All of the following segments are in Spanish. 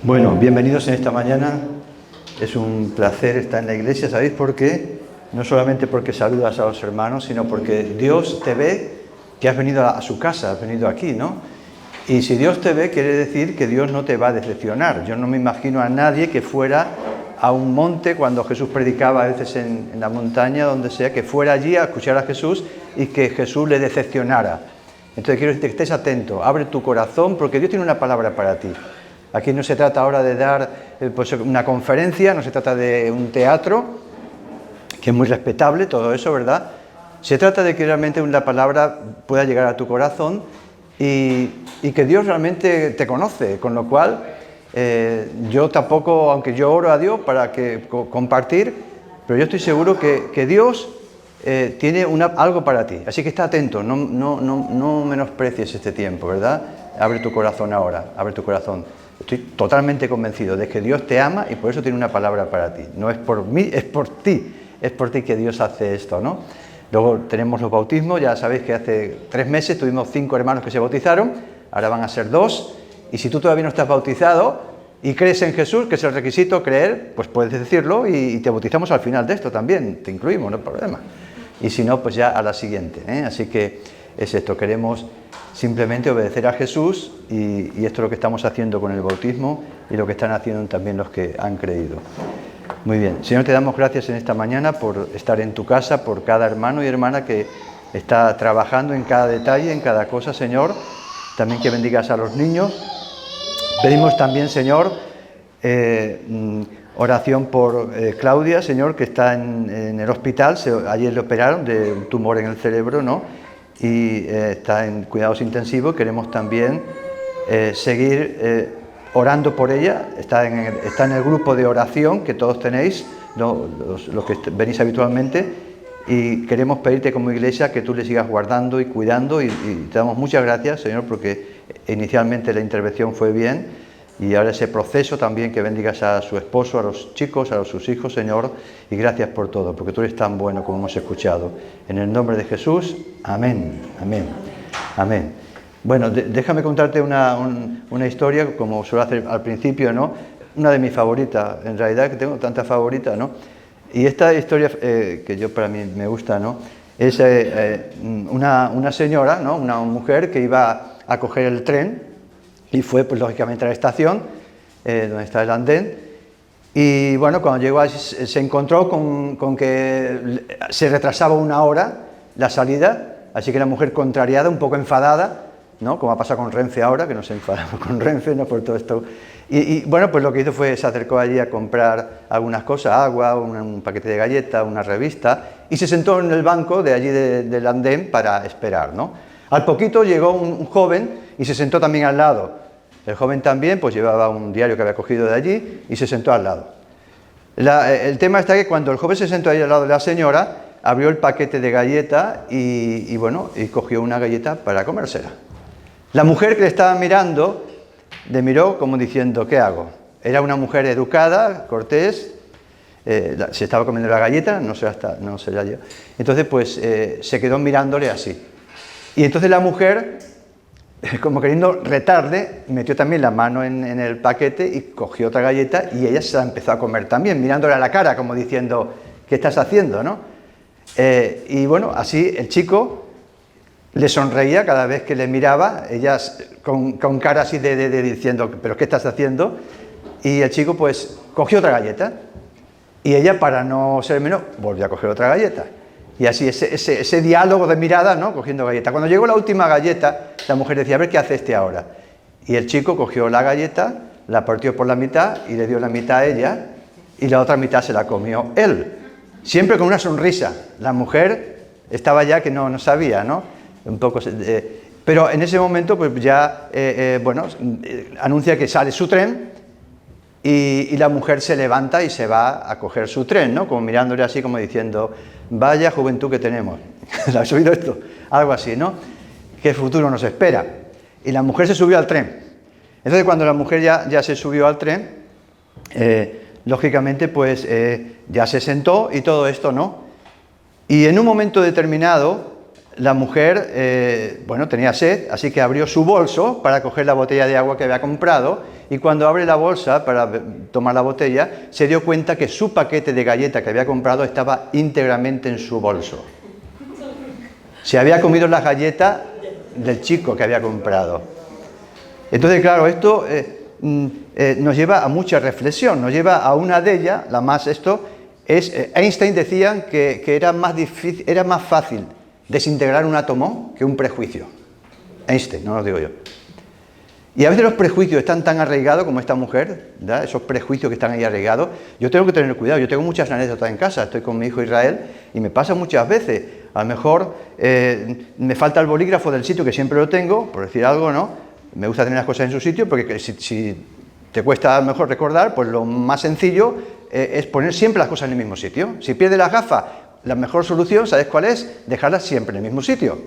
Bueno, bienvenidos en esta mañana. Es un placer estar en la iglesia, ¿sabéis por qué? No solamente porque saludas a los hermanos, sino porque Dios te ve que has venido a su casa, has venido aquí, ¿no? Y si Dios te ve, quiere decir que Dios no te va a decepcionar. Yo no me imagino a nadie que fuera a un monte cuando Jesús predicaba a veces en la montaña, donde sea, que fuera allí a escuchar a Jesús y que Jesús le decepcionara. Entonces quiero decirte que estés atento, abre tu corazón, porque Dios tiene una palabra para ti. Aquí no se trata ahora de dar pues, una conferencia, no se trata de un teatro, que es muy respetable todo eso, ¿verdad? Se trata de que realmente la palabra pueda llegar a tu corazón y que Dios realmente te conoce, con lo cual yo tampoco, aunque yo oro a Dios para compartir, pero yo estoy seguro que Dios tiene algo para ti. Así que está atento, no menosprecies este tiempo, ¿verdad? Abre tu corazón ahora, abre tu corazón. Estoy totalmente convencido de que Dios te ama y por eso tiene una palabra para ti. No es por mí, es por ti que Dios hace esto, ¿no? Luego tenemos los bautismos, ya sabéis que hace 3 meses tuvimos 5 hermanos que se bautizaron, ahora van a ser 2, y si tú todavía no estás bautizado y crees en Jesús, que es el requisito creer, pues puedes decirlo y te bautizamos al final de esto también, te incluimos, no hay problema. Y si no, pues ya a la siguiente, ¿eh? Así que es esto, queremos simplemente obedecer a Jesús y esto es lo que estamos haciendo con el bautismo y lo que están haciendo también los que han creído. Muy bien, Señor, te damos gracias en esta mañana por estar en tu casa, por cada hermano y hermana que está trabajando en cada detalle, en cada cosa, Señor. También que bendigas a los niños. Pedimos también, Señor, oración por Claudia, Señor, que está en el hospital. Ayer le operaron de un tumor en el cerebro, ¿no? Y está en cuidados intensivos. Queremos también seguir orando por ella. Está en el grupo de oración que todos tenéis, los que venís habitualmente, y queremos pedirte como iglesia que tú le sigas guardando y cuidando y te damos muchas gracias, Señor, porque inicialmente la intervención fue bien y ahora ese proceso también, que bendigas a su esposo, a los chicos, a sus hijos, Señor, y gracias por todo, porque tú eres tan bueno como hemos escuchado. En el nombre de Jesús, amén, amén, amén. Bueno, déjame contarte una historia, como suelo hacer al principio, ¿no? Una de mis favoritas, en realidad, que tengo tantas favoritas, ¿no? Y esta historia, que yo para mí me gusta, ¿no? Es una señora, ¿no? Una mujer que iba a coger el tren y fue, pues lógicamente, a la estación, donde está el andén. Y bueno, cuando llegó allí se encontró con que se retrasaba 1 hora la salida, así que la mujer, contrariada, un poco enfadada, ¿no? Como ha pasado con Renfe ahora, que nos enfadamos con Renfe, ¿no? Por todo esto. Y bueno, pues lo que hizo fue, se acercó allí a comprar algunas cosas, agua, un paquete de galletas, una revista, y se sentó en el banco de allí del andén para esperar, ¿no? Al poquito llegó un joven y se sentó también al lado. El joven también pues llevaba un diario que había cogido de allí y se sentó al lado. El tema está que cuando el joven se sentó ahí al lado de la señora, abrió el paquete de galletas y cogió una galleta para comérsela. La mujer que le estaba mirando, le miró como diciendo, ¿qué hago? Era una mujer educada, cortés, se estaba comiendo la galleta, no se la dio. Entonces pues se quedó mirándole así. Y entonces la mujer, como queriendo retarle, metió también la mano en el paquete y cogió otra galleta y ella se la empezó a comer también, mirándole a la cara como diciendo, ¿qué estás haciendo, no? Y bueno, así el chico le sonreía cada vez que le miraba, ella con cara así de diciendo, ¿pero qué estás haciendo? Y el chico pues cogió otra galleta y ella, para no ser menos, volvió a coger otra galleta. Y así ese diálogo de mirada, ¿no? Cogiendo galleta. Cuando llegó la última galleta, la mujer decía, a ver, ¿qué hace este ahora? Y el chico cogió la galleta, la partió por la mitad y le dio la mitad a ella y la otra mitad se la comió él. Siempre con una sonrisa. La mujer estaba ya que no sabía, ¿no? Un poco, pero en ese momento pues ya, anuncia que sale su tren y la mujer se levanta y se va a coger su tren, ¿no? Como mirándole así, como diciendo, vaya juventud que tenemos. ¿Has oído esto? Algo así, ¿no? ¿Qué futuro nos espera? Y la mujer se subió al tren. Entonces, cuando la mujer ya se subió al tren, lógicamente, pues ya se sentó y todo esto, ¿no? Y en un momento determinado, la mujer, bueno, tenía sed, así que abrió su bolso para coger la botella de agua que había comprado, y cuando abre la bolsa para tomar la botella, se dio cuenta que su paquete de galletas que había comprado estaba íntegramente en su bolso. Se había comido las galletas del chico que había comprado. Entonces, claro, esto nos lleva a mucha reflexión, nos lleva a una de ellas, la más Einstein decía que era más fácil desintegrar un átomo que un prejuicio. Einstein, no lo digo yo. Y a veces los prejuicios están tan arraigados como esta mujer, ¿verdad? Esos prejuicios que están ahí arraigados. Yo tengo que tener cuidado, yo tengo muchas anécdotas en casa, estoy con mi hijo Israel y me pasa muchas veces. A lo mejor me falta el bolígrafo del sitio que siempre lo tengo, por decir algo, ¿no? Me gusta tener las cosas en su sitio porque si te cuesta a lo mejor recordar, pues lo más sencillo es poner siempre las cosas en el mismo sitio. Si pierdes las gafas, la mejor solución, ¿sabes cuál es? Dejarlas siempre en el mismo sitio.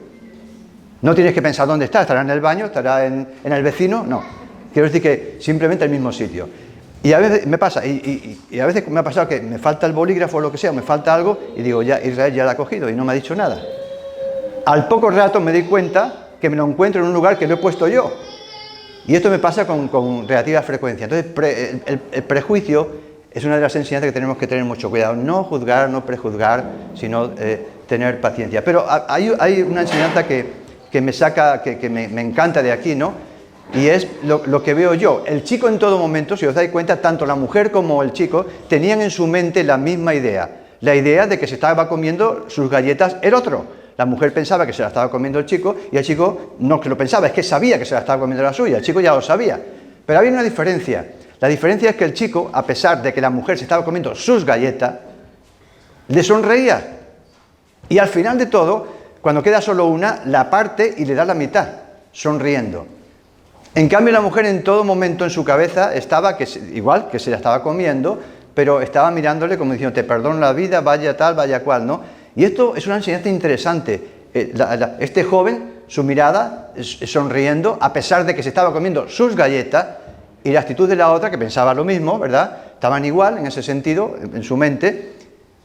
No tienes que pensar dónde está, estará en el baño, estará en el vecino, no. Quiero decir que simplemente el mismo sitio. Y a veces me pasa, y a veces me ha pasado que me falta el bolígrafo o lo que sea, me falta algo, y digo, ya Israel ya lo ha cogido y no me ha dicho nada. Al poco rato me doy cuenta que me lo encuentro en un lugar que lo he puesto yo. Y esto me pasa con relativa frecuencia. Entonces, el prejuicio es una de las enseñanzas que tenemos que tener mucho cuidado. No juzgar, no prejuzgar, sino tener paciencia. Pero hay una enseñanza que me saca, que me encanta de aquí, ¿no? Y es lo que veo yo. El chico en todo momento, si os dais cuenta, tanto la mujer como el chico tenían en su mente la misma idea. La idea de que se estaba comiendo sus galletas el otro. La mujer pensaba que se la estaba comiendo el chico y el chico no que lo pensaba, es que sabía que se la estaba comiendo la suya. El chico ya lo sabía. Pero había una diferencia. La diferencia es que el chico, a pesar de que la mujer se estaba comiendo sus galletas, le sonreía. Y al final de todo, cuando queda solo una, la parte y le da la mitad, sonriendo. En cambio, la mujer en todo momento en su cabeza estaba, igual que se la estaba comiendo, pero estaba mirándole como diciendo, te perdono la vida, vaya tal, vaya cual, ¿no? Y esto es una enseñanza interesante. Este joven, su mirada, sonriendo, a pesar de que se estaba comiendo sus galletas, y la actitud de la otra, que pensaba lo mismo, ¿verdad? Estaban igual en ese sentido, en su mente,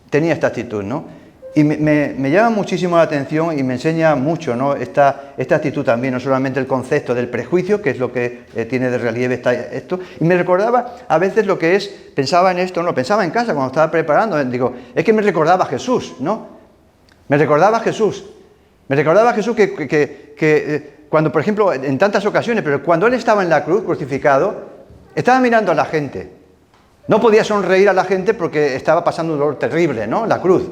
tenía esta actitud, ¿no? Y me llama muchísimo la atención y me enseña mucho, ¿no? Esta actitud también, no solamente el concepto del prejuicio, que es lo que tiene de relieve esto, y me recordaba a veces lo que es, pensaba en esto, no, pensaba en casa cuando estaba preparando, digo, es que me recordaba a Jesús, ¿no? Me recordaba a Jesús que cuando, por ejemplo, en tantas ocasiones, pero cuando Él estaba en la cruz, crucificado, estaba mirando a la gente. No podía sonreír a la gente porque estaba pasando un dolor terrible, ¿no? La cruz.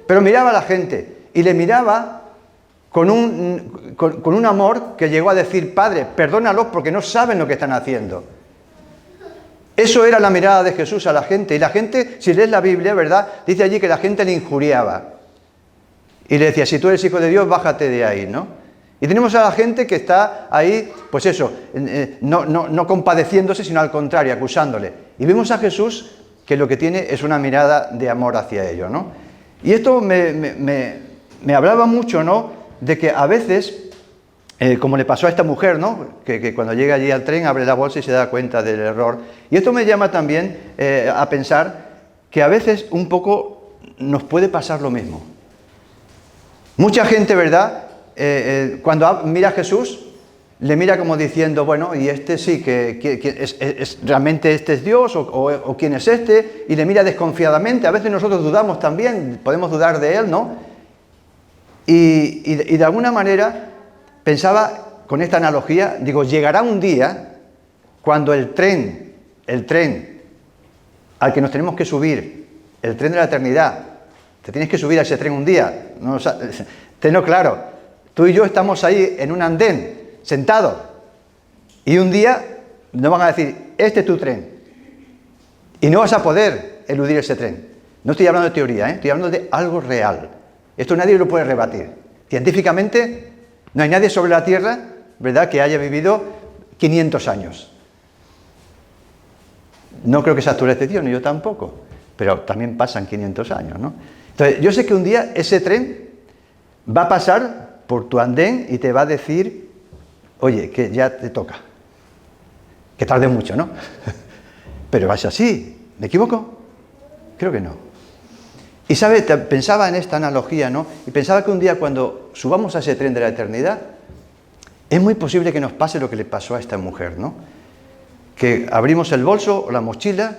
Pero miraba a la gente y le miraba con un amor que llegó a decir, Padre, perdónalos porque no saben lo que están haciendo. Eso era la mirada de Jesús a la gente. Y la gente, si lees la Biblia, ¿verdad? Dice allí que la gente le injuriaba. Y le decía, si tú eres hijo de Dios, bájate de ahí, ¿no? Y tenemos a la gente que está ahí, pues eso, no compadeciéndose, sino al contrario, acusándole. Y vemos a Jesús que lo que tiene es una mirada de amor hacia ellos, ¿no? Y esto me hablaba mucho, ¿no? De que a veces, como le pasó a esta mujer, ¿no? Que cuando llega allí al tren abre la bolsa y se da cuenta del error. Y esto me llama también a pensar que a veces un poco nos puede pasar lo mismo. Mucha gente, ¿verdad? Cuando mira a Jesús, le mira como diciendo, bueno, y este sí, ¿realmente este es Dios o quién es este? Y le mira desconfiadamente. A veces nosotros dudamos también, podemos dudar de Él, ¿no? Y de alguna manera pensaba con esta analogía, digo, llegará un día cuando el tren al que nos tenemos que subir, el tren de la eternidad, te tienes que subir a ese tren un día, ¿no? Tenlo claro, tú y yo estamos ahí en un andén, sentados, y un día nos van a decir, este es tu tren, y no vas a poder eludir ese tren. No estoy hablando de teoría, estoy hablando de algo real. Esto nadie lo puede rebatir. Científicamente, no hay nadie sobre la Tierra, ¿verdad?, que haya vivido 500 años. No creo que sea tu excepción, ni yo tampoco, pero también pasan 500 años, ¿no? Entonces, yo sé que un día ese tren va a pasar por tu andén y te va a decir, oye, que ya te toca. Que tarde mucho, ¿no? Pero va a ser así. ¿Me equivoco? Creo que no. Y ¿sabe? Pensaba en esta analogía, ¿no? Y pensaba que un día cuando subamos a ese tren de la eternidad, es muy posible que nos pase lo que le pasó a esta mujer, ¿no? Que abrimos el bolso o la mochila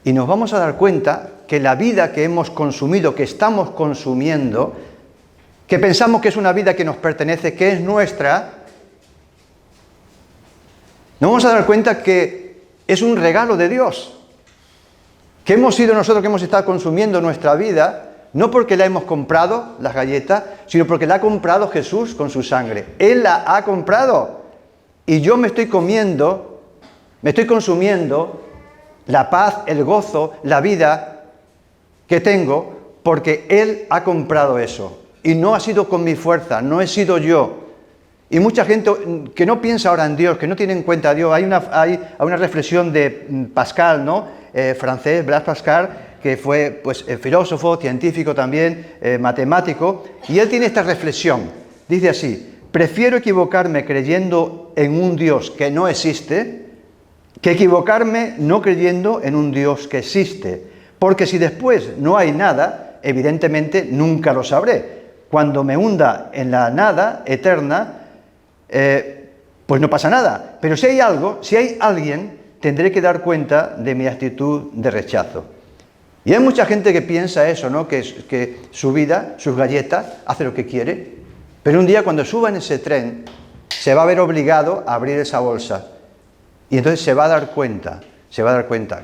y nos vamos a dar cuenta que la vida que hemos consumido, que estamos consumiendo, que pensamos que es una vida que nos pertenece, que es nuestra, nos vamos a dar cuenta que es un regalo de Dios. Que hemos sido nosotros que hemos estado consumiendo nuestra vida, no porque la hemos comprado, las galletas, sino porque la ha comprado Jesús con su sangre. Él la ha comprado. Y yo me estoy comiendo, me estoy consumiendo la paz, el gozo, la vida que tengo, porque Él ha comprado eso. Y no ha sido con mi fuerza, no he sido yo. Y mucha gente que no piensa ahora en Dios, que no tiene en cuenta a Dios, hay una reflexión de Pascal, ¿no? Francés, Blaise Pascal, que fue pues, filósofo, científico también, matemático, y él tiene esta reflexión. Dice así: prefiero equivocarme creyendo en un Dios que no existe, que equivocarme no creyendo en un Dios que existe. Porque si después no hay nada, evidentemente nunca lo sabré. Cuando me hunda en la nada eterna, pues no pasa nada. Pero si hay algo, si hay alguien, tendré que dar cuenta de mi actitud de rechazo. Y hay mucha gente que piensa eso, ¿no? Que su vida, sus galletas, hace lo que quiere. Pero un día cuando suba en ese tren, se va a ver obligado a abrir esa bolsa. Y entonces se va a dar cuenta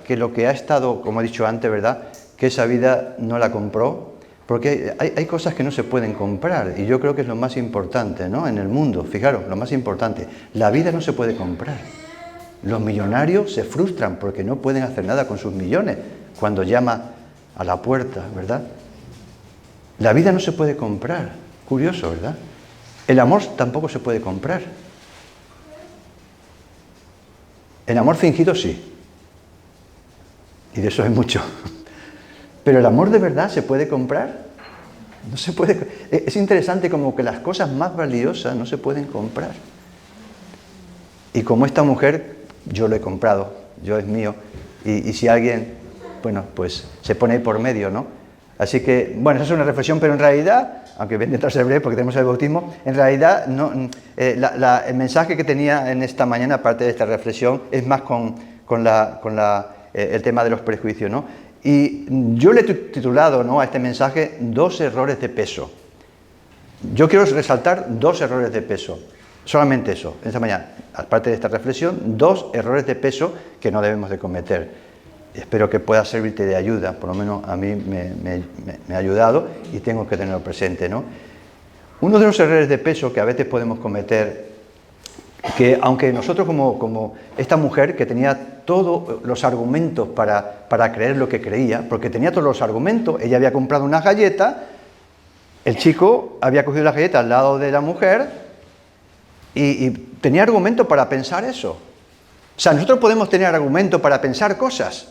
que lo que ha estado, como he dicho antes, ¿verdad? Que esa vida no la compró. Porque hay cosas que no se pueden comprar. Y yo creo que es lo más importante, ¿no? En el mundo, fijaros, lo más importante. La vida no se puede comprar. Los millonarios se frustran porque no pueden hacer nada con sus millones cuando llama a la puerta, ¿verdad? La vida no se puede comprar. Curioso, ¿verdad? El amor tampoco se puede comprar. El amor fingido sí. Y de eso hay mucho. Pero el amor de verdad se puede comprar. No se puede. Es interesante como que las cosas más valiosas no se pueden comprar. Y como esta mujer, yo lo he comprado, yo es mío, y si alguien, bueno, pues se pone ahí por medio, ¿no? Así que, bueno, esa es una reflexión, pero en realidad, aunque voy a intentar ser breve porque tenemos el bautismo, en realidad no, el mensaje que tenía en esta mañana, aparte de esta reflexión, es más con el tema de los prejuicios, ¿no? Y yo le he titulado, ¿no?, a este mensaje 2 errores de peso. Yo quiero resaltar 2 errores de peso. Solamente eso, esta mañana, aparte de esta reflexión, 2 errores de peso que no debemos de cometer. Espero que pueda servirte de ayuda, por lo menos a mí me ha ayudado y tengo que tenerlo presente, ¿no? Uno de los errores de peso que a veces podemos cometer, que aunque nosotros como esta mujer que tenía todos los argumentos para creer lo que creía, porque tenía todos los argumentos, ella había comprado una galleta, el chico había cogido la galleta al lado de la mujer, y tenía argumento para pensar eso. O sea, nosotros podemos tener argumento para pensar cosas,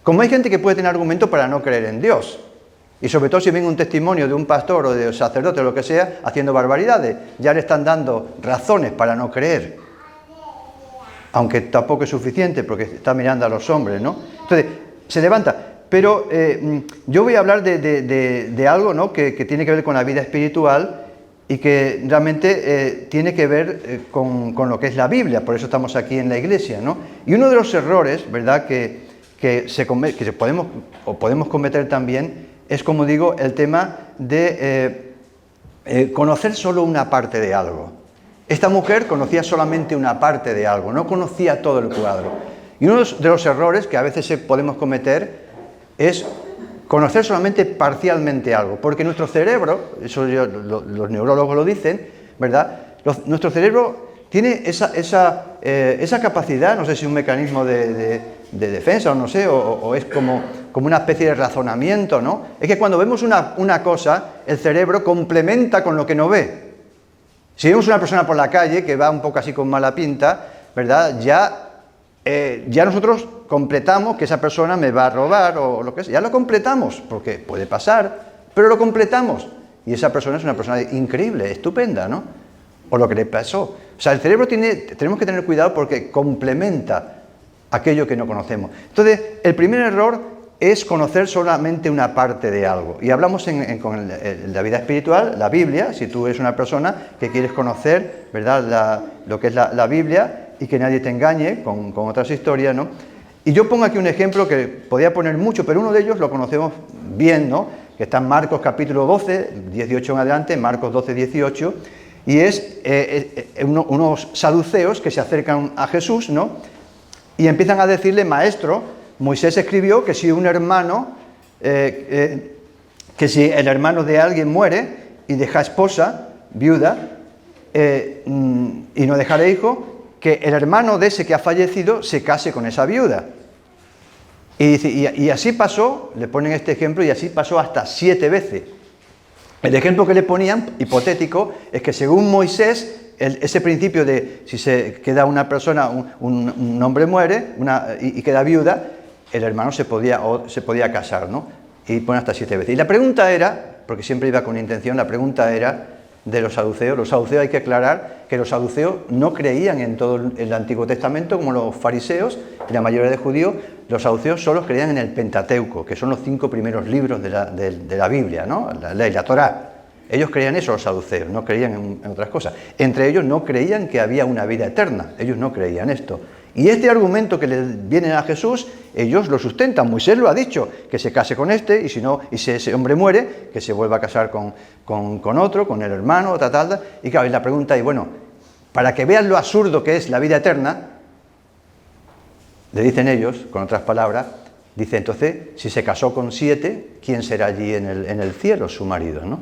como hay gente que puede tener argumento para no creer en Dios. Y sobre todo si viene un testimonio de un pastor o de un sacerdote o lo que sea, haciendo barbaridades, ya le están dando razones para no creer. Aunque tampoco es suficiente porque está mirando a los hombres, ¿no? Entonces, se levanta. Pero yo voy a hablar de algo, ¿no?, que tiene que ver con la vida espiritual y que realmente tiene que ver con lo que es la Biblia, por eso estamos aquí en la iglesia, ¿no? Y uno de los errores, ¿verdad?, que podemos cometer también es, como digo, el tema de conocer solo una parte de algo. Esta mujer conocía solamente una parte de algo, no conocía todo el cuadro. Y uno de los errores que a veces podemos cometer es conocer solamente parcialmente algo, porque nuestro cerebro, eso los neurólogos lo dicen, ¿verdad? Nuestro cerebro tiene esa capacidad, no sé si un mecanismo de defensa o no sé, o es como una especie de razonamiento, ¿no? Es que cuando vemos una cosa, el cerebro complementa con lo que no ve. Si vemos una persona por la calle que va un poco así con mala pinta, ¿verdad? Ya nosotros completamos que esa persona me va a robar o lo que sea. Ya lo completamos, porque puede pasar, pero lo completamos. Y esa persona es una persona increíble, estupenda, ¿no? O lo que le pasó. O sea, el cerebro tenemos que tener cuidado porque complementa aquello que no conocemos. Entonces, el primer error es conocer solamente una parte de algo. Y hablamos con la vida espiritual, la Biblia, si tú eres una persona que quieres conocer, ¿verdad?, lo que es la Biblia y que nadie te engañe con otras historias, ¿no? Y yo pongo aquí un ejemplo que podría poner mucho, pero uno de ellos lo conocemos bien, ¿no?, que está en Marcos capítulo 12, 18 en adelante, Marcos 12, 18, y es unos saduceos que se acercan a Jesús, ¿no?, y empiezan a decirle: maestro, Moisés escribió que si un hermano, que si el hermano de alguien muere y deja esposa, viuda, y no dejara hijo, que el hermano de ese que ha fallecido se case con esa viuda. Y dice, y así pasó, le ponen este ejemplo, y así pasó hasta 7 veces. El ejemplo que le ponían, hipotético, es que según Moisés, ese principio de si se queda una persona, un hombre muere y queda viuda, el hermano se podía casar, ¿no? Y pone hasta 7 veces. Y la pregunta era, porque siempre iba con intención, la pregunta era de los saduceos. Los saduceos, hay que aclarar que los saduceos no creían en todo el Antiguo Testamento como los fariseos y la mayoría de judíos. Los saduceos solo creían en el Pentateuco, que son los 5 primeros libros de la Biblia, ¿no?, la ley, la Torá. Ellos creían eso, los saduceos, no creían en otras cosas. Entre ellos no creían que había una vida eterna, ellos no creían esto. Y este argumento que le viene a Jesús, ellos lo sustentan. Moisés lo ha dicho, que se case con este, y si ese hombre muere, que se vuelva a casar con otro, con el hermano, tal. Y claro, y la pregunta es, bueno, para que vean lo absurdo que es la vida eterna, le dicen ellos, con otras palabras, dice, entonces, si se casó con 7, ¿quién será allí en el cielo, su marido, no?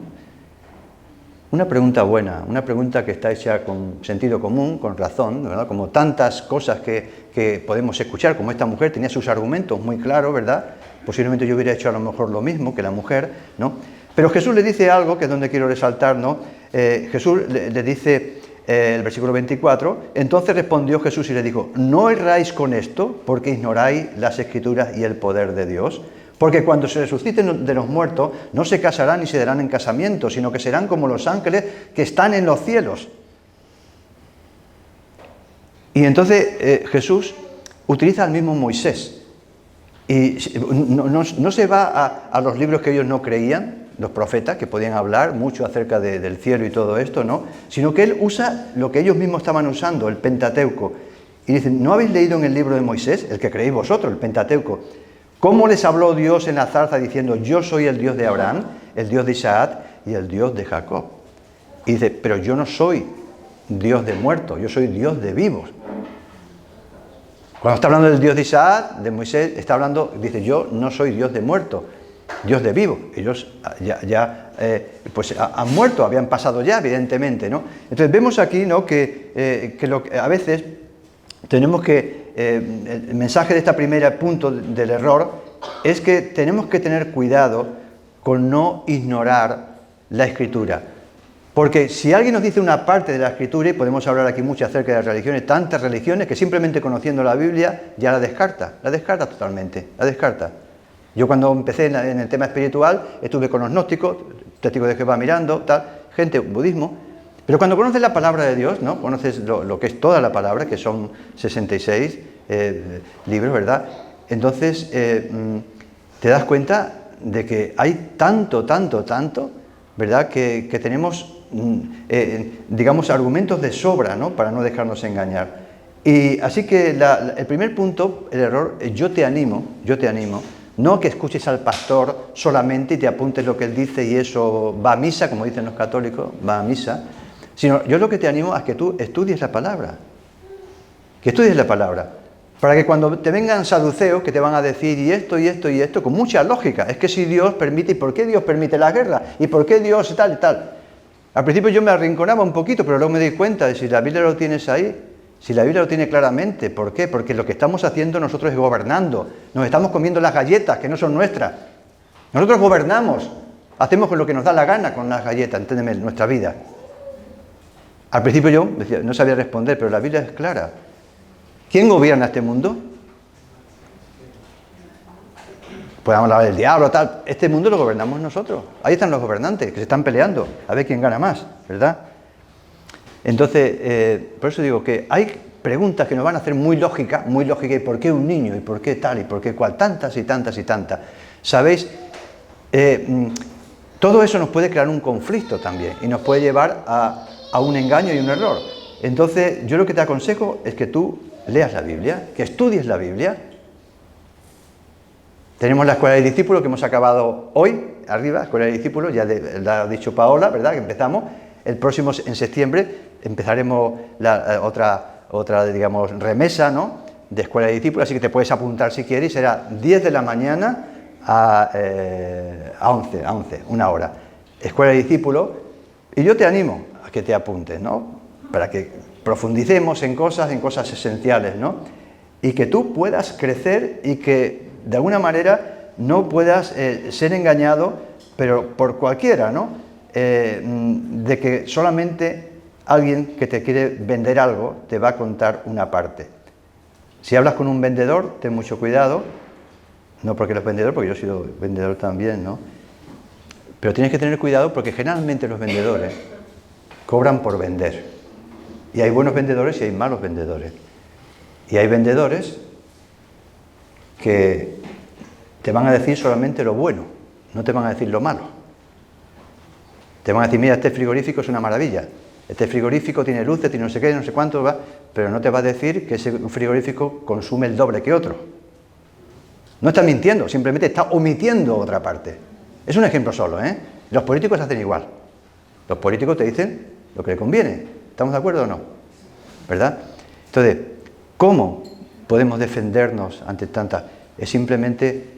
Una pregunta buena, una pregunta que está hecha con sentido común, con razón, ¿verdad?, como tantas cosas que podemos escuchar, como esta mujer tenía sus argumentos muy claros, ¿verdad? Posiblemente yo hubiera hecho a lo mejor lo mismo que la mujer, ¿no? Pero Jesús le dice algo, que es donde quiero resaltar, ¿no? Jesús le dice, el versículo 24, entonces respondió Jesús y le dijo, ¿no erráis con esto porque ignoráis las Escrituras y el poder de Dios? Porque cuando se resuciten de los muertos, no se casarán ni se darán en casamiento, sino que serán como los ángeles que están en los cielos. Y entonces Jesús utiliza al mismo Moisés. Y no se va a los libros que ellos no creían, los profetas, que podían hablar mucho acerca del cielo y todo esto, ¿no? Sino que él usa lo que ellos mismos estaban usando, el Pentateuco. Y dicen, ¿no habéis leído en el libro de Moisés, el que creéis vosotros, el Pentateuco, cómo les habló Dios en la zarza diciendo, yo soy el Dios de Abraham, el Dios de Isaac y el Dios de Jacob? Y dice, pero yo no soy Dios de muertos, yo soy Dios de vivos. Cuando está hablando del Dios de Isaac, de Moisés, está hablando, dice, yo no soy Dios de muertos, Dios de vivos. Ellos pues han muerto, habían pasado ya, evidentemente, ¿no? Entonces vemos aquí, ¿no?, que a veces tenemos que, el mensaje de este primer punto del error es que tenemos que tener cuidado con no ignorar la Escritura. Porque si alguien nos dice una parte de la Escritura, y podemos hablar aquí mucho acerca de las religiones, tantas religiones que simplemente conociendo la Biblia ya la descarta totalmente, la descarta. Yo cuando empecé en el tema espiritual estuve con los gnósticos, testigos de Jehová mirando, tal, gente, budismo. Pero cuando conoces la palabra de Dios, ¿no?, conoces lo que es toda la palabra, que son 66 libros, ¿verdad? Entonces te das cuenta de que hay tanto, ¿verdad?, que tenemos, digamos, argumentos de sobra, ¿no?, para no dejarnos engañar. Y así que el primer punto, el error, yo te animo, no que escuches al pastor solamente y te apuntes lo que él dice y eso va a misa, como dicen los católicos, va a misa, sino yo lo que te animo es que tú estudies la palabra, para que cuando te vengan saduceos que te van a decir y esto, con mucha lógica, es que si Dios permite, ¿y por qué Dios permite la guerra? ¿Y por qué Dios tal y tal? Al principio yo me arrinconaba un poquito, pero luego me di cuenta de si la Biblia lo tienes ahí, si la Biblia lo tiene claramente. ¿Por qué? Porque lo que estamos haciendo nosotros es gobernando, nos estamos comiendo las galletas que no son nuestras. Nosotros gobernamos, hacemos lo que nos da la gana con las galletas, entiéndeme, nuestra vida. Al principio yo decía, no sabía responder, pero la Biblia es clara. ¿Quién gobierna este mundo? Podemos hablar del diablo, tal. Este mundo lo gobernamos nosotros. Ahí están los gobernantes, que se están peleando, a ver quién gana más, ¿verdad? Entonces, por eso digo que hay preguntas que nos van a hacer muy lógica, ¿y por qué un niño? ¿Y por qué tal? ¿Y por qué cual? Tantas y tantas y tantas. ¿Sabéis? Todo eso nos puede crear un conflicto también y nos puede llevar a un engaño y un error. Entonces, yo lo que te aconsejo es que tú leas la Biblia, que estudies la Biblia. Tenemos la Escuela de Discípulos que hemos acabado hoy, arriba, Escuela de Discípulos, ya la ha dicho Paola, ¿verdad? Que empezamos. El próximo, en septiembre, empezaremos otra, digamos, remesa, ¿no?, de Escuela de Discípulos, así que te puedes apuntar si quieres, y será 10 de la mañana a 11, una hora. Escuela de Discípulos, y yo te animo a que te apuntes, ¿no?, para que profundicemos en cosas esenciales, ¿no?, y que tú puedas crecer y que de alguna manera no puedas ser engañado, pero por cualquiera, ¿no?, de que solamente alguien que te quiere vender algo te va a contar una parte. Si hablas con un vendedor, ten mucho cuidado, no porque eres vendedor, porque yo he sido vendedor también, ¿no?, pero tienes que tener cuidado porque generalmente los vendedores cobran por vender. Y hay buenos vendedores y hay malos vendedores. Y hay vendedores que te van a decir solamente lo bueno, no te van a decir lo malo. Te van a decir, mira, este frigorífico es una maravilla, este frigorífico tiene luces, tiene no sé qué, no sé cuánto, va, pero no te va a decir que ese frigorífico consume el doble que otro. No está mintiendo, simplemente está omitiendo otra parte. Es un ejemplo solo, ¿eh? Los políticos hacen igual. Los políticos te dicen lo que les conviene. ¿Estamos de acuerdo o no? ¿Verdad? Entonces, ¿cómo podemos defendernos ante tantas? Es simplemente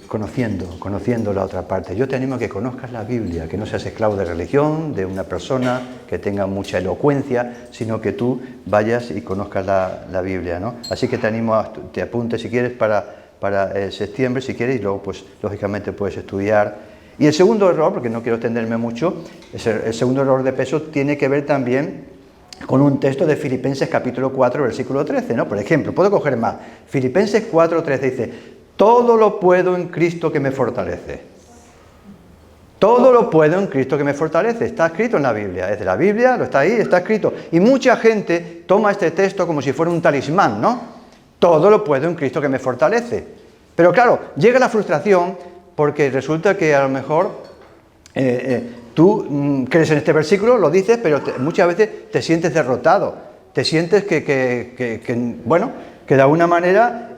conociendo la otra parte. Yo te animo a que conozcas la Biblia, que no seas esclavo de religión, de una persona que tenga mucha elocuencia, sino que tú vayas y conozcas la Biblia, ¿no? Así que te animo a que te apuntes si quieres para septiembre, si quieres, y luego pues lógicamente puedes estudiar. Y el segundo error, porque no quiero extenderme mucho, el segundo error de peso tiene que ver también con un texto de Filipenses capítulo 4, versículo 13, ¿no? Por ejemplo, puedo coger más. Filipenses 4, 13 dice, todo lo puedo en Cristo que me fortalece. Todo lo puedo en Cristo que me fortalece. Está escrito en la Biblia. Es de la Biblia, lo está ahí, está escrito. Y mucha gente toma este texto como si fuera un talismán, ¿no? Todo lo puedo en Cristo que me fortalece. Pero claro, llega la frustración porque resulta que a lo mejor tú crees en este versículo, lo dices, pero muchas veces te sientes derrotado. Te sientes bueno, que de alguna manera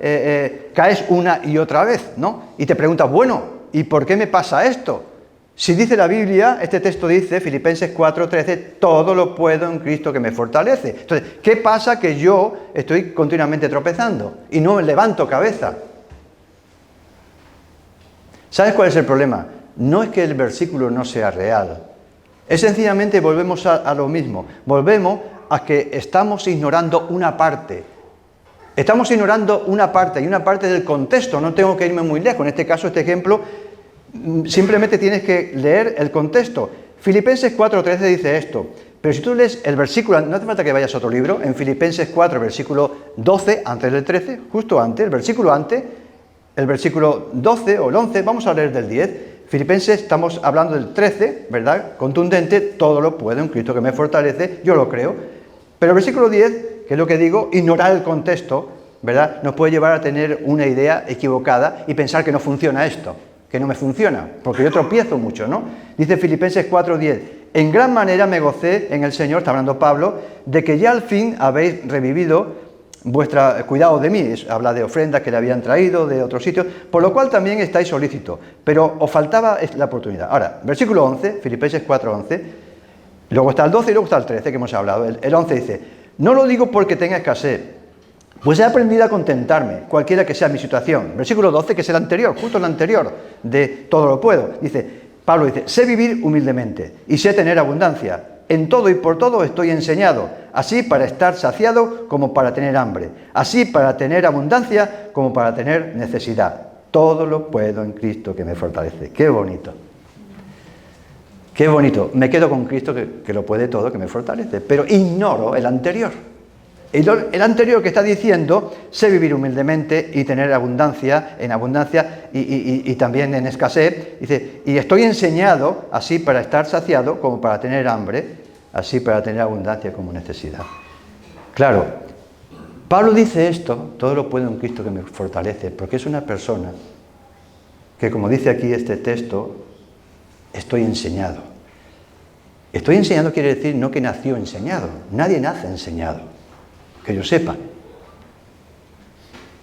caes una y otra vez, ¿no? Y te preguntas, bueno, ¿y por qué me pasa esto? Si dice la Biblia, este texto dice, Filipenses 4, 13, todo lo puedo en Cristo que me fortalece. Entonces, ¿qué pasa que yo estoy continuamente tropezando y no levanto cabeza? ¿Sabes cuál es el problema? No es que el versículo no sea real. Es sencillamente volvemos a lo mismo. Volvemos a que estamos ignorando una parte. Estamos ignorando una parte y una parte del contexto. No tengo que irme muy lejos. En este caso, este ejemplo, simplemente tienes que leer el contexto. Filipenses 4:13 dice esto. Pero si tú lees el versículo, no hace falta que vayas a otro libro, en Filipenses 4, versículo 12, antes del 13, justo antes, el versículo antes, el versículo 12 o el 11, vamos a leer del 10. Filipenses, estamos hablando del 13, ¿verdad? Contundente, todo lo puedo en Cristo que me fortalece, yo lo creo. Pero el versículo 10, que es lo que digo, ignorar el contexto, ¿verdad?, nos puede llevar a tener una idea equivocada y pensar que no funciona esto, que no me funciona, porque yo tropiezo mucho, ¿no? Dice Filipenses 4:10, en gran manera me gocé en el Señor, está hablando Pablo, de que ya al fin habéis revivido cuidado de mí, habla de ofrendas que le habían traído de otros sitios, por lo cual también estáis solícitos, pero os faltaba la oportunidad. Ahora, versículo 11, Filipenses 4:11, luego está el 12 y luego está el 13 que hemos hablado. El 11 dice, no lo digo porque tenga escasez, pues he aprendido a contentarme, cualquiera que sea mi situación. Versículo 12, que es el anterior, justo el anterior de todo lo puedo. Pablo dice, sé vivir humildemente y sé tener abundancia. En todo y por todo estoy enseñado, así para estar saciado como para tener hambre, así para tener abundancia como para tener necesidad. Todo lo puedo en Cristo que me fortalece. ¡Qué bonito! ¡Qué bonito! Me quedo con Cristo que lo puede todo, que me fortalece, pero ignoro el anterior. El anterior que está diciendo, sé vivir humildemente y tener abundancia, en abundancia y también en escasez. Dice, y estoy enseñado así para estar saciado como para tener hambre, así para tener abundancia como necesidad. Claro, Pablo dice esto, todo lo puedo en Cristo que me fortalece, porque es una persona que, como dice aquí este texto, estoy enseñado. Estoy enseñado quiere decir no que nació enseñado, nadie nace enseñado, que yo sepa.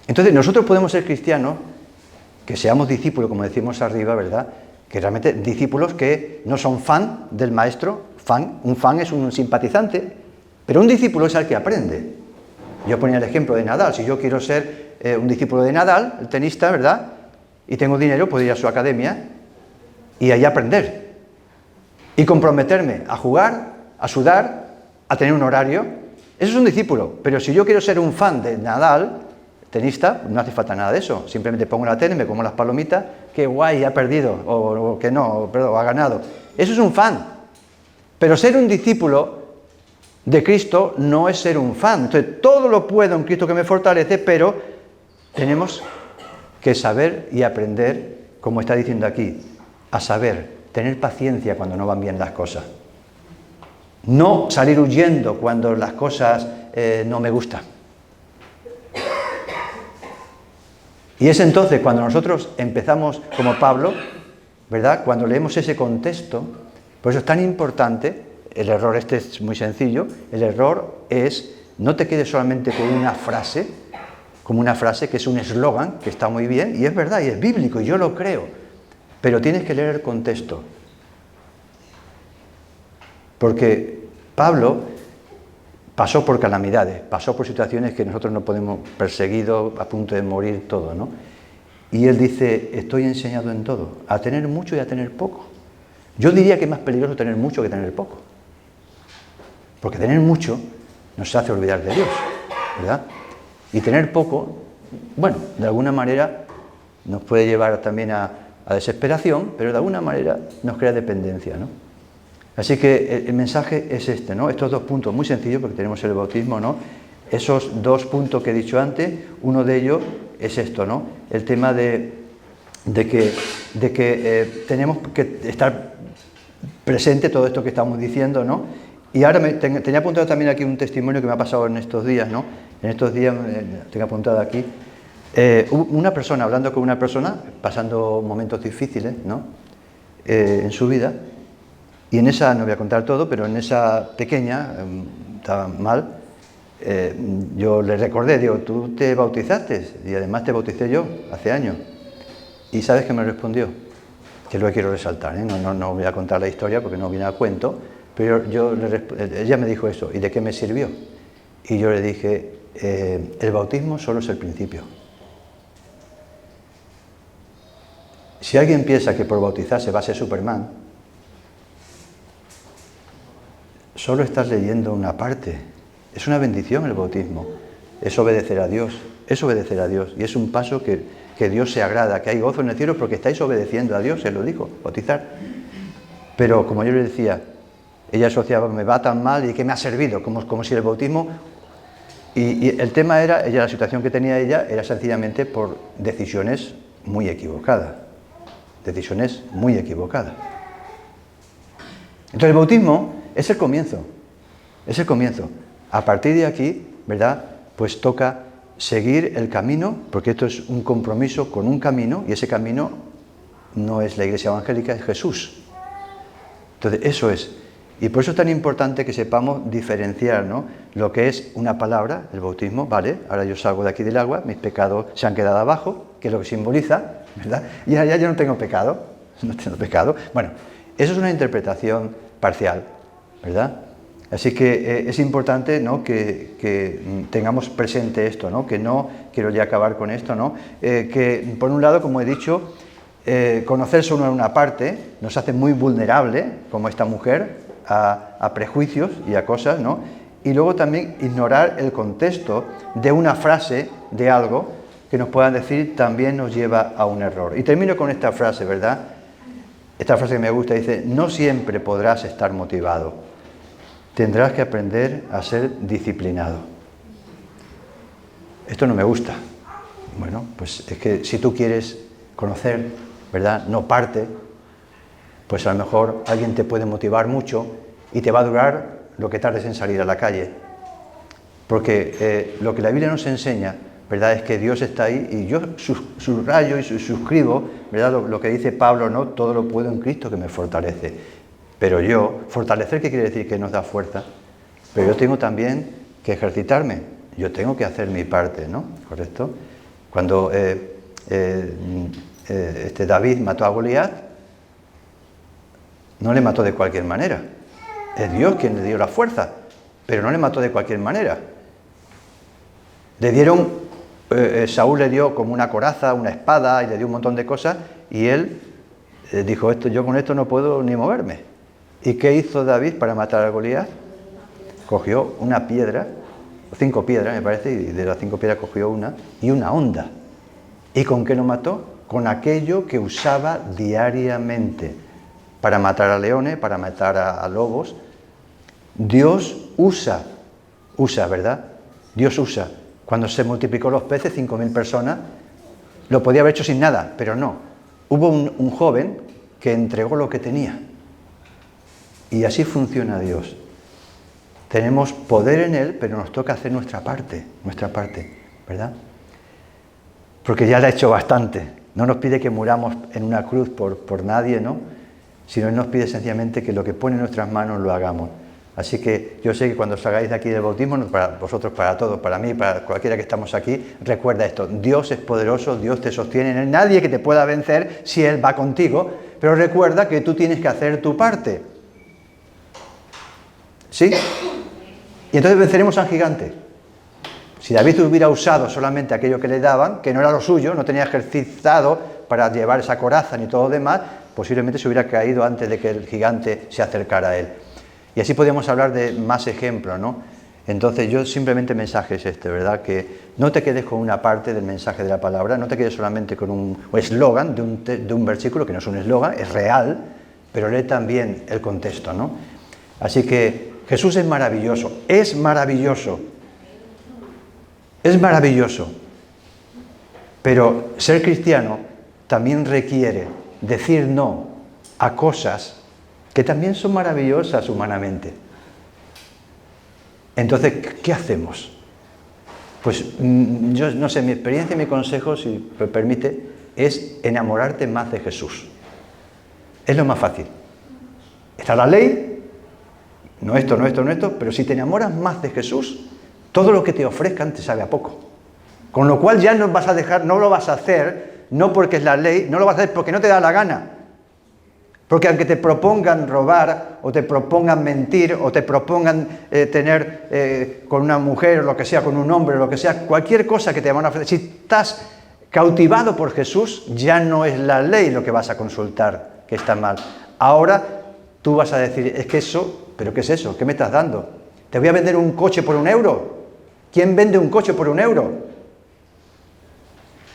Entonces nosotros podemos ser cristianos, que seamos discípulos, como decimos arriba, ¿verdad? Que realmente discípulos que no son fan del maestro, un fan es un simpatizante, pero un discípulo es el que aprende. Yo ponía el ejemplo de Nadal, si yo quiero ser un discípulo de Nadal, el tenista, ¿verdad? Y tengo dinero, puedo ir a su academia y ahí aprender. Y comprometerme a jugar, a sudar, a tener un horario. Eso es un discípulo, pero si yo quiero ser un fan de Nadal, tenista, no hace falta nada de eso. Simplemente pongo la tele, me como las palomitas, qué guay, ha perdido, o que no, perdón, ha ganado. Eso es un fan. Pero ser un discípulo de Cristo no es ser un fan. Entonces, todo lo puedo en Cristo que me fortalece, pero tenemos que saber y aprender, como está diciendo aquí, a saber, tener paciencia cuando no van bien las cosas. No salir huyendo cuando las cosas no me gustan. Y es entonces cuando nosotros empezamos como Pablo, ¿verdad? Cuando leemos ese contexto, por eso es tan importante, el error este es muy sencillo, el error es no te quedes solamente con una frase, como una frase que es un eslogan, que está muy bien, y es verdad, y es bíblico, y yo lo creo, pero tienes que leer el contexto. Porque Pablo pasó por calamidades, pasó por situaciones que nosotros no podemos, perseguidos, a punto de morir, todo, ¿no? Y él dice, estoy enseñado en todo, a tener mucho y a tener poco. Yo diría que es más peligroso tener mucho que tener poco. Porque tener mucho nos hace olvidar de Dios, ¿verdad? Y tener poco, bueno, de alguna manera nos puede llevar también a desesperación, pero de alguna manera nos crea dependencia, ¿no? Así que el mensaje es este, ¿no? Estos dos puntos muy sencillos, porque tenemos el bautismo, ¿no? Esos dos puntos que he dicho antes, uno de ellos es esto, ¿no? El tema de que tenemos que estar presente todo esto que estamos diciendo, ¿no? Y ahora tenía apuntado también aquí un testimonio que me ha pasado en estos días, ¿no? En estos días, tengo apuntado aquí, una persona, hablando con una persona, pasando momentos difíciles, ¿no? En su vida, y en esa, no voy a contar todo, pero en esa pequeña, estaba mal, yo le recordé, digo, tú te bautizaste, y además te bauticé yo, hace años. ¿Y sabes qué me respondió? Que lo quiero resaltar, ¿eh? No voy a contar la historia porque no viene a cuento, pero ella me dijo eso, ¿y de qué me sirvió? Y yo le dije, el bautismo solo es el principio. Si alguien piensa que por bautizarse va a ser Superman, solo estás leyendo una parte. Es una bendición el bautismo, es obedecer a Dios, y es un paso que Dios se agrada, que hay gozo en el cielo porque estáis obedeciendo a Dios, Él lo dijo, bautizar. Pero como yo le decía, ella asociaba, me va tan mal y ¿qué me ha servido? Como si el bautismo... Y el tema era, la situación que tenía ella era sencillamente por decisiones muy equivocadas. Decisiones muy equivocadas. Entonces el bautismo es el comienzo. Es el comienzo. A partir de aquí, ¿verdad? Pues toca seguir el camino, porque esto es un compromiso con un camino, y ese camino no es la Iglesia Evangélica, es Jesús. Entonces eso es. Y por eso es tan importante que sepamos diferenciar, ¿no? Lo que es una palabra, el bautismo, vale, ahora yo salgo de aquí del agua, mis pecados se han quedado abajo, que es lo que simboliza, ¿verdad? Y allá yo no tengo pecado, no tengo pecado. Bueno, eso es una interpretación parcial, ¿verdad? Así que es importante, ¿no? que tengamos presente esto, ¿no? Que no, quiero ya acabar con esto, ¿no? Que por un lado, como he dicho, conocer solo una parte nos hace muy vulnerable, como esta mujer, a prejuicios y a cosas, ¿no? Y luego también ignorar el contexto de una frase, de algo que nos puedan decir, también nos lleva a un error. Y termino con esta frase, ¿verdad? Esta frase que me gusta dice, no siempre podrás estar motivado, tendrás que aprender a ser disciplinado. Esto no me gusta. Bueno, pues es que si tú quieres conocer, ¿verdad? No parte, pues a lo mejor alguien te puede motivar mucho y te va a durar lo que tardes en salir a la calle. Porque lo que la Biblia nos enseña, ¿verdad?, es que Dios está ahí, y yo subrayo y suscribo, ¿verdad?, lo que dice Pablo, ¿no? Todo lo puedo en Cristo que me fortalece. Pero yo, fortalecer, ¿qué quiere decir? Que nos da fuerza. Pero yo tengo también que ejercitarme, yo tengo que hacer mi parte, ¿no? ¿Correcto? Cuando David mató a Goliat, no le mató de cualquier manera. Es Dios quien le dio la fuerza, pero no le mató de cualquier manera. Le dieron, Saúl le dio como una coraza, una espada, y le dio un montón de cosas, y él dijo, yo con esto no puedo ni moverme. ¿Y qué hizo David para matar a Goliat? Cogió una piedra, 5 piedras me parece, y de las 5 piedras cogió una, y una honda. ¿Y con qué lo mató? Con aquello que usaba diariamente para matar a leones, para matar a lobos. Dios usa, ¿verdad? Dios usa. Cuando se multiplicó los peces, 5.000 personas, lo podía haber hecho sin nada, pero no. Hubo un joven que entregó lo que tenía. Y así funciona Dios. Tenemos poder en Él, pero nos toca hacer nuestra parte, ¿verdad? Porque ya le ha hecho bastante. No nos pide que muramos en una cruz por nadie, ¿no? Sino Él nos pide sencillamente que lo que pone en nuestras manos lo hagamos. Así que yo sé que cuando salgáis de aquí del bautismo, para vosotros, para todos, para mí, para cualquiera que estamos aquí, recuerda esto: Dios es poderoso, Dios te sostiene, no hay nadie que te pueda vencer si Él va contigo, pero recuerda que tú tienes que hacer tu parte. ¿Sí? Y entonces venceremos al gigante. Si David hubiera usado solamente aquello que le daban, que no era lo suyo, no tenía ejercitado para llevar esa coraza ni todo lo demás, posiblemente se hubiera caído antes de que el gigante se acercara a él. Y así podemos hablar de más ejemplos, ¿no? Entonces yo simplemente el mensaje es este, ¿verdad? Que no te quedes con una parte del mensaje de la palabra, no te quedes solamente con un eslogan de un versículo, que no es un eslogan, es real, pero lee también el contexto, ¿no? Así que Jesús es maravilloso, es maravilloso, pero ser cristiano también requiere decir no a cosas que también son maravillosas humanamente. Entonces, ¿qué hacemos? Pues yo no sé, mi experiencia y mi consejo, si me permite, es enamorarte más de Jesús. Es lo más fácil. Está la ley, no esto, pero si te enamoras más de Jesús, todo lo que te ofrezcan te sabe a poco. Con lo cual ya no vas a dejar, no lo vas a hacer, no porque es la ley, no lo vas a hacer porque no te da la gana. Porque aunque te propongan robar, o te propongan mentir, o te propongan tener con una mujer, o lo que sea, con un hombre, o lo que sea, cualquier cosa que te van a ofrecer, si estás cautivado por Jesús, ya no es la ley lo que vas a consultar, que está mal. Ahora tú vas a decir, es que eso, ¿pero qué es eso? ¿Qué me estás dando? ¿Te voy a vender un coche por €1? ¿Quién vende un coche por €1?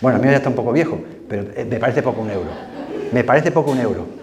Bueno, el mío ya está un poco viejo, pero me parece poco €1. Me parece poco €1.